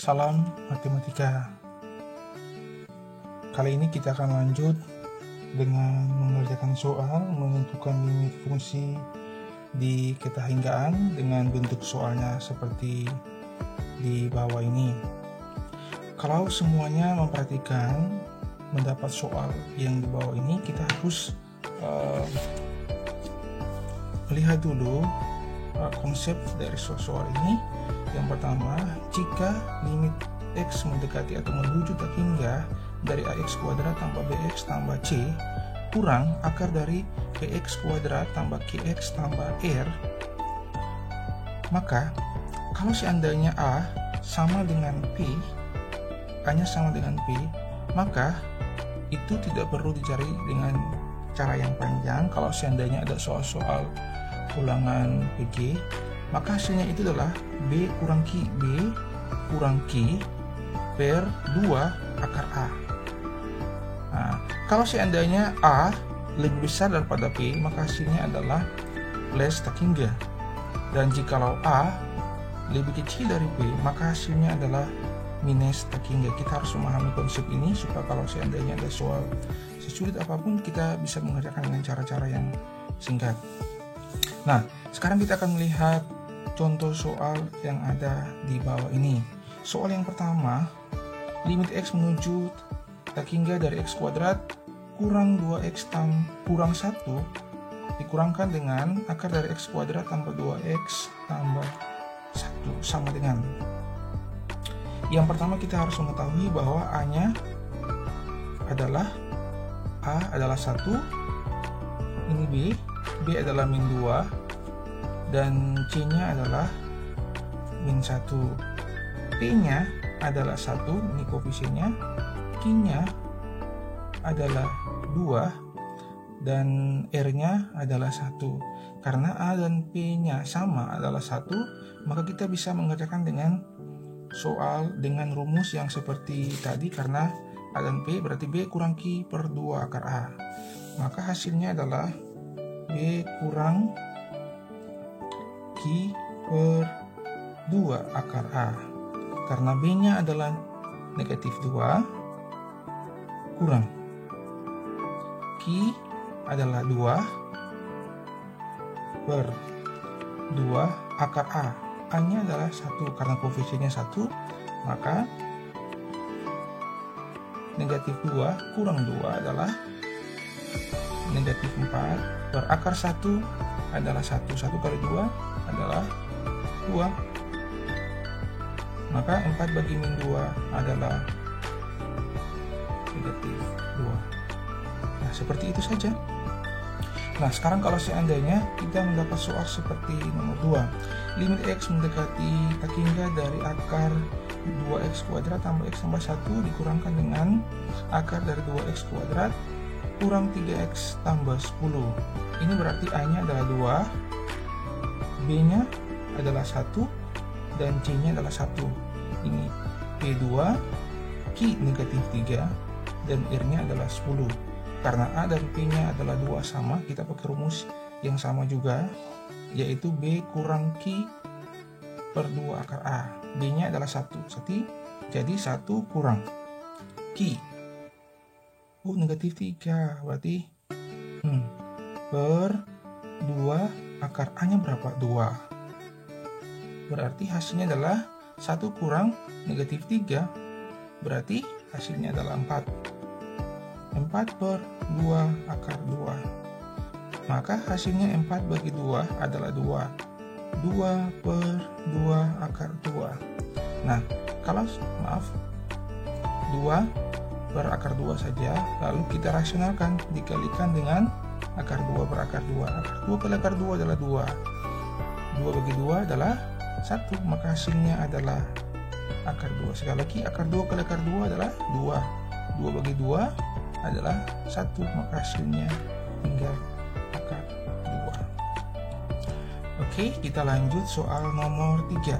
Salam matematika. Kali ini kita akan lanjut dengan mengerjakan soal menentukan limit fungsi di ketahinggaan dengan bentuk soalnya seperti di bawah ini. Kalau semuanya memperhatikan mendapat soal yang di bawah ini, kita harus melihat dulu konsep dari soal ini. Yang pertama, jika limit x mendekati atau menuju tak hingga dari ax kuadrat tambah bx tambah c kurang akar dari bx kuadrat tambah qx tambah r, maka kalau seandainya a sama dengan p, a-nya sama dengan p, maka itu tidak perlu dicari dengan cara yang panjang. Kalau seandainya ada soal-soal ulangan PG, maka hasilnya itu adalah B kurang Q per 2 akar A. Nah, kalau seandainya A lebih besar daripada P, maka hasilnya adalah less tak hingga. Dan jikalau A lebih kecil dari P, maka hasilnya adalah minus tak hingga. Kita harus memahami konsep ini supaya kalau seandainya ada soal sesulit apapun, kita bisa mengerjakan dengan cara-cara yang singkat. Nah, sekarang kita akan melihat contoh soal yang ada di bawah ini. Soal yang pertama, limit x menuju tak hingga dari x kuadrat kurang 2x kurang 1 dikurangkan dengan akar dari x kuadrat tambah 2x tambah 1 sama dengan. Yang pertama kita harus mengetahui bahwa A-nya adalah A adalah 1, ini B adalah min 2, dan C-nya adalah min 1. P-nya adalah 1, ini koefisiennya. Q-nya adalah 2, dan R-nya adalah 1. Karena A dan P-nya sama adalah 1, maka kita bisa mengerjakan dengan soal dengan rumus yang seperti tadi. Karena A dan P berarti B kurang Q per 2 akar A. Maka hasilnya adalah B kurang Q per 2 akar A. Karena B-nya adalah negatif 2 kurang Q adalah 2 per 2 akar A. A-nya adalah 1 karena koefisiennya 1, maka negatif 2 kurang 2 adalah negatif 4 per akar 1 adalah 1 kali 2 adalah 2, maka 4 bagi min 2 adalah negatif 2. Nah, seperti itu saja. Nah, sekarang kalau seandainya kita mendapat soal seperti nomor 2, limit x mendekati tak hingga dari akar 2x kuadrat tambah x tambah 1 dikurangkan dengan akar dari 2x kuadrat kurang 3x tambah 10. Ini berarti A-nya adalah 2, B-nya adalah 1, dan C-nya adalah 1. Ini P2, Q negatif 3, dan R-nya adalah 10. Karena A dan P-nya adalah 2 sama, kita pakai rumus yang sama juga, yaitu B kurang Q per 2 akar A. B-nya adalah 1, jadi 1 kurang Q. Negatif 3, berarti per 2 akar A-nya berapa? 2. Berarti hasilnya adalah 1 kurang negatif 3, berarti hasilnya adalah 4. 4 per 2 akar 2. Maka hasilnya 4 bagi 2 adalah 2. 2 per 2 akar 2. Nah, kalau 2 per akar 2 saja, lalu kita rasionalkan, dikalikan dengan akar 2 per akar 2. Akar 2 kali akar 2 adalah 2. 2 bagi 2 adalah 1, maka hasilnya adalah akar 2. Sekali lagi, akar 2 kali akar 2 adalah 2. 2 bagi 2 adalah 1, maka hasilnya tinggal akar 2. Oke, kita lanjut soal nomor 3.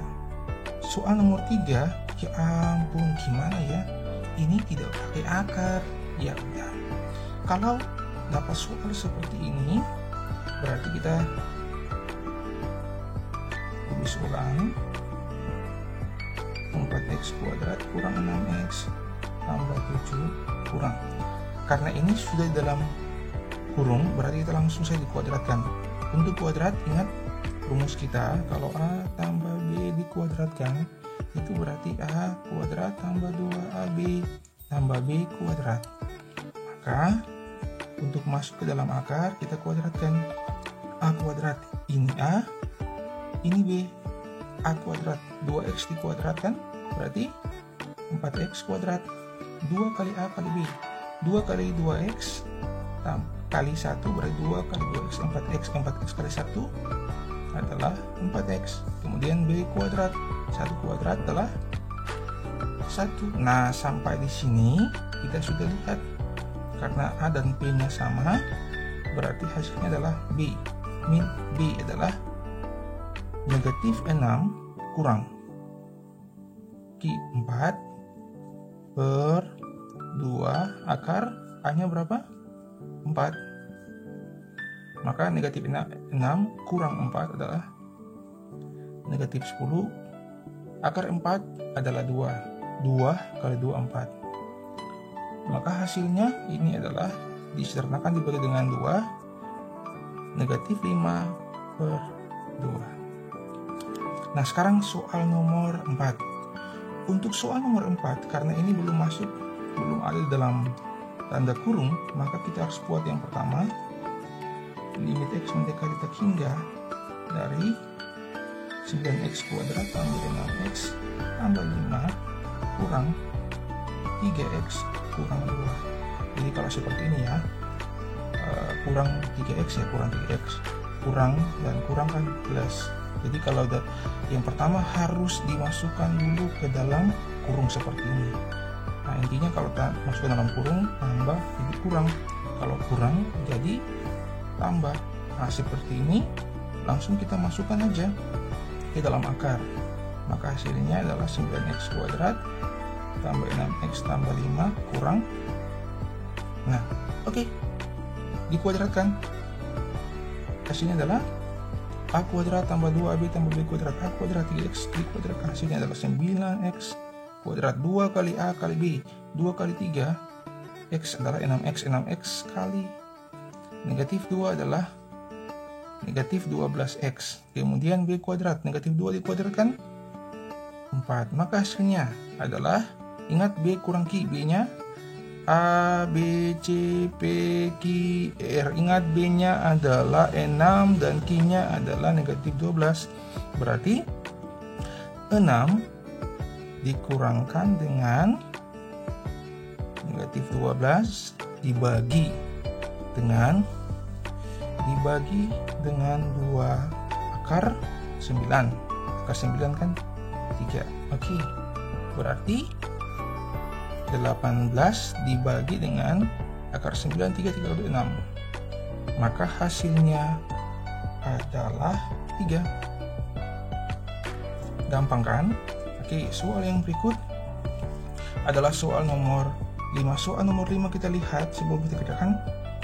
Soal nomor 3, ya ampun, gimana ya? Ini tidak pakai akar. Ya udah. Kalau dapat soal seperti ini, berarti kita tulis ulang 4x kuadrat kurang 6x tambah 7 kurang. Karena ini sudah di dalam kurung, berarti kita langsung saja dikuadratkan. Untuk kuadrat, ingat rumus kita, kalau A tambah B dikuadratkan, itu berarti A kuadrat tambah 2AB tambah B kuadrat. Maka untuk masuk ke dalam akar, kita kuadratkan. A kuadrat, ini A, ini B. A kuadrat, 2x dikuadratkan, berarti 4x kuadrat. 2 kali A kali B, 2 kali 2x kali 1 berarti 2 kali 2x 4x kali 1 adalah 4x. Kemudian B kuadrat, 1 kuadrat adalah 1. Nah, sampai di sini kita sudah lihat karena A dan P nya sama, berarti hasilnya adalah B. Min B adalah negatif 6 kurang Q 4 per 2 akar A nya berapa? 4. Maka negatif 6 kurang 4 adalah negatif 10. Akar 4 adalah 2. 2 kali 2, 4. Maka hasilnya ini adalah disederhanakan dibagi dengan 2. Negatif 5 per 2. Nah, sekarang soal nomor 4. Untuk soal nomor 4, karena ini belum ada dalam tanda kurung, maka kita harus buat yang pertama, limit x mendekati tak hingga dari 9x kuadrat tambah 6x tambah 5 kurang 3x kurang 2. Jadi kalau seperti ini ya, kurang 3x ya kurang 3x, kurang dan kurang kan plus. Jadi kalau yang pertama harus dimasukkan dulu ke dalam kurung seperti ini. Nah, intinya kalau kita masukkan dalam kurung, tambah jadi kurang, kalau kurang jadi tambah. Nah, seperti ini langsung kita masukkan aja ke dalam akar. Maka hasilnya adalah 9x kuadrat tambah 6x tambah 5 kurang. Nah, oke. Dikuadratkan. Hasilnya adalah A kuadrat tambah 2AB tambah B kuadrat A kuadrat 3x dikuadratkan. Hasilnya adalah 9x kuadrat. 2 kali A kali B, 2 kali 3 x adalah 6x. 6x kali negatif 2 adalah negatif 12x. Kemudian B kuadrat, negatif 2 dikuadratkan 4. Maka hasilnya adalah, ingat B kurang Q, B nya A, B, C, P, Q, R. Ingat B nya adalah 6 dan Q nya adalah negatif 12. Berarti 6 dikurangkan dengan negatif 12 dibagi dengan 2 akar 9. Akar 9 kan 3. Oke. Berarti 18 dibagi dengan akar 9, 3 kali 6. Maka hasilnya adalah 3. Gampang kan? Oke, soal yang berikut adalah soal nomor 5. Soal nomor 5 kita lihat sebelum kita kerjakan.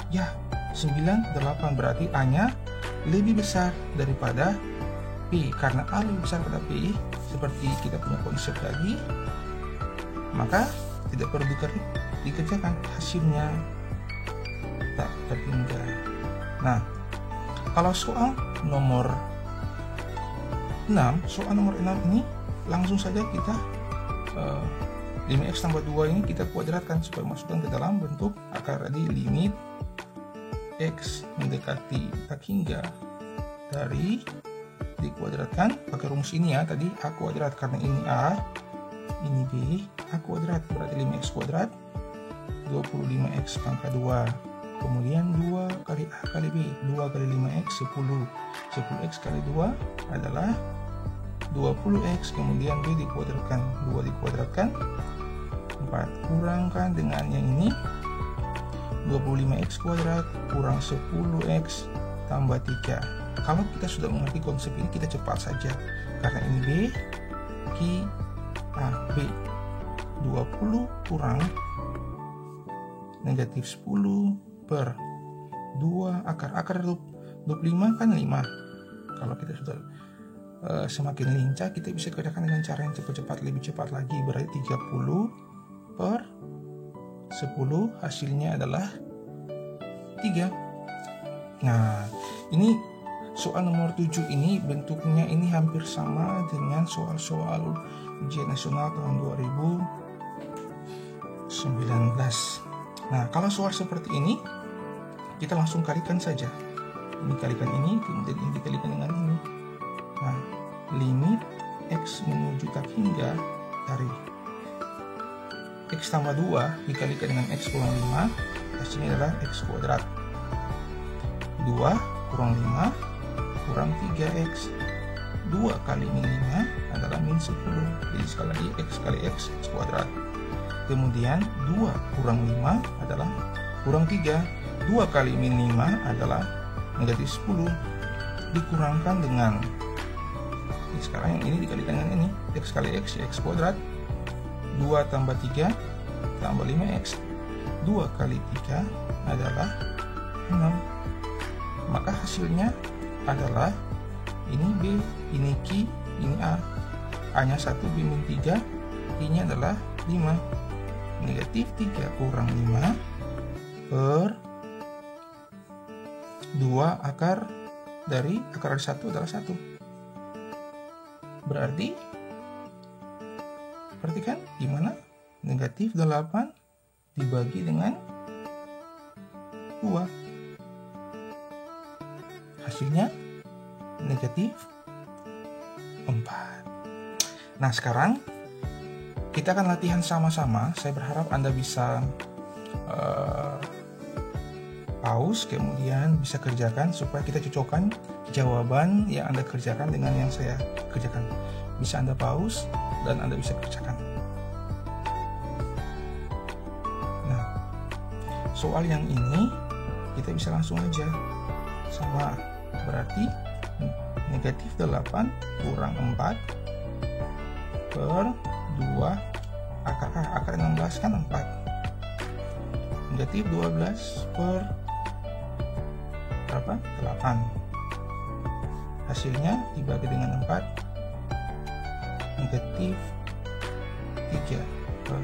Ya, 9, 8 berarti A-nya lebih besar daripada P. Karena A lebih besar pada P, seperti kita punya konsep tadi, maka tidak perlu dikerjakan, hasilnya tak terhingga. Nah, kalau soal nomor 6, ini langsung saja kita 5x tambah 2 ini kita kuadratkan supaya masukkan ke dalam bentuk akar tadi. Limit x mendekati tak hingga dari dikuadratkan pakai rumus ini ya, tadi A kuadrat karena ini A, ini B, A kuadrat berarti 5x kuadrat 25x pangkat 2, kemudian 2 kali A kali B, 2 kali 5x 10, 10x kali 2 adalah 20x, kemudian B dikuadratkan, 2 dikuadratkan 4, kurangkan dengan yang ini 25x kuadrat kurang 10x tambah 3. Kalau kita sudah mengerti konsep ini, kita cepat saja karena ini B, Q, A, B. 20 kurang negatif 10 per 2 akar 25 kan 5. Kalau kita sudah semakin lincah, kita bisa kerjakan dengan cara yang cepat-cepat, lebih cepat lagi. Berarti 30 per 10 hasilnya adalah 3. Nah, ini soal nomor 7 ini bentuknya ini hampir sama dengan soal-soal ujian nasional tahun 2019. Nah, kalau soal seperti ini, kita langsung kalikan saja. Ini kalikan ini, kemudian ini dikalikan dengan ini. Nah, limit X menuju tak hingga dari X tambah 2 dikalikan dengan X kurang 5, hasilnya adalah X kuadrat. 2 kurang 5 kurang 3X. 2 kali min 5 adalah min 10. Jadi sekali lagi X kali X kuadrat. Kemudian 2 kurang 5 adalah kurang 3. 2 kali min 5 adalah negatif 10. Dikurangkan dengan sekarang yang ini dikalikan dengan ini, X kali X ya X kuadrat. 2 tambah 3 tambah 5X. 2 kali 3 adalah 6. Maka hasilnya adalah ini B, ini Q, ini A. A-nya 1, B min 3, I-nya adalah 5. Negatif 3 kurang 5 per 2 akar dari 1 adalah 1. Berarti perhatikan gimana? Negatif 8 dibagi dengan 2. Hasilnya negatif 4. Nah, sekarang kita akan latihan sama-sama. Saya berharap Anda bisa pause, kemudian bisa kerjakan supaya kita cocokkan jawaban yang Anda kerjakan dengan yang saya kerjakan. Bisa Anda pause dan Anda bisa kerjakan. Nah, soal yang ini kita bisa langsung aja sama, berarti negatif 8 kurang 4 per 2 akar A, akar 16 kan 4. Negatif 12 per berapa? 8. Hasilnya dibagi dengan 4, negatif 3 per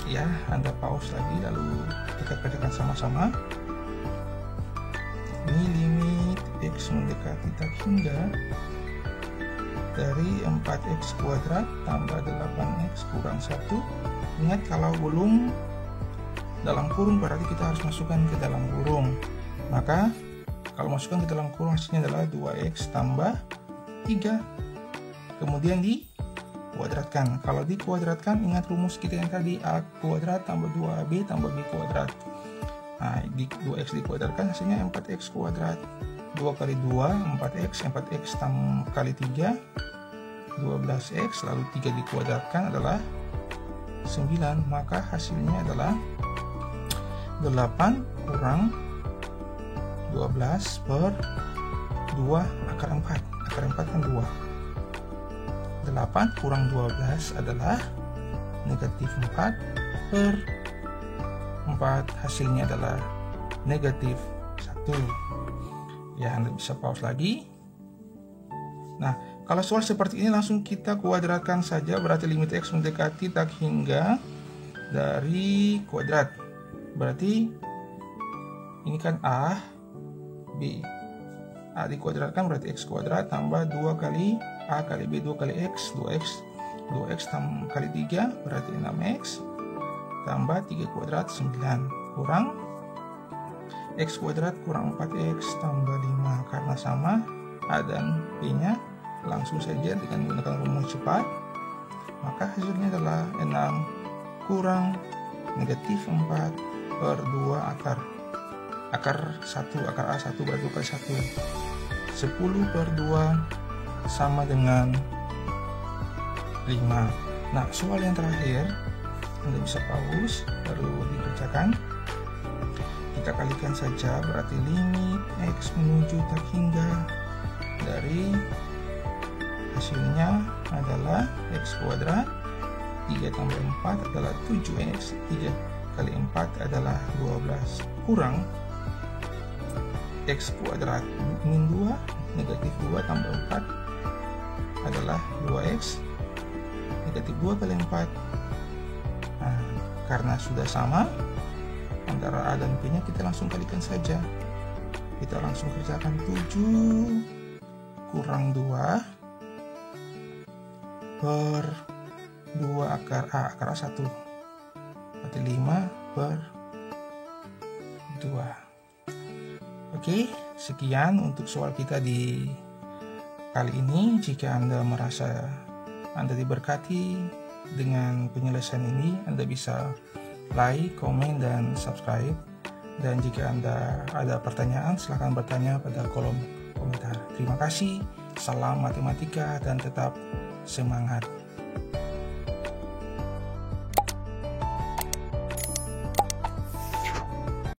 2. Ya, Anda pause lagi lalu kita kerjakan sama-sama. Ini limit X mendekati tak hingga dari 4X kuadrat tambah 8X kurang 1. Ingat, kalau belum dalam kurung berarti kita harus masukkan ke dalam kurung. Maka kalau masukkan ke dalam kurung hasilnya adalah 2X tambah 3. Kemudian dikuadratkan. Kalau dikuadratkan, ingat rumus kita yang tadi, A kuadrat tambah 2AB tambah B kuadrat. Nah, 2X dikuadratkan hasilnya 4X kuadrat. 2 kali 2 4X, 4X kali 3 12X, lalu 3 dikuadratkan adalah 9. Maka hasilnya adalah 8 kurang 12 per 2 akar 4. Akar 4 kan 2. 8 kurang 12 adalah negatif 4 per 4. Hasilnya adalah negatif 1. Ya, Anda bisa pause lagi. Nah, kalau soal seperti ini langsung kita kuadratkan saja. Berarti limit X mendekati tak hingga dari kuadrat. Berarti ini kan A, B. A dikuadratkan berarti X kuadrat tambah 2 kali A kali B, 2 kali X, 2X kali 3 berarti 6X tambah 3 kuadrat 9 kurang X kuadrat kurang 4X tambah 5. Karena sama A dan B nya, langsung saja dengan menggunakan rumus cepat, maka hasilnya adalah 6 kurang negatif 4 per 2 akar 1, akar A 1 berarti 2 kali 1. 10 per 2 sama dengan 5. Nah, soal yang terakhir Anda bisa pause baru dikerjakan. Kita kalikan saja, berarti limit X menuju tak hingga dari hasilnya adalah X kuadrat. 3 tambah 4 adalah 7X. 3 kali 4 adalah 12 kurang X kuadrat min 2 negatif 2 tambah 4 adalah 2x. Negatif 2 kali 4. Nah, karena sudah sama antara A dan P nya, kita langsung kalikan saja. Kita langsung kerjakan 7 kurang 2 per 2 akar A 1. Berarti 5 per 2. Oke, sekian untuk soal kita di kali ini. Jika Anda merasa Anda diberkati dengan penyelesaian ini, Anda bisa like, komen, dan subscribe. Dan jika Anda ada pertanyaan, silahkan bertanya pada kolom komentar. Terima kasih, salam matematika, dan tetap semangat.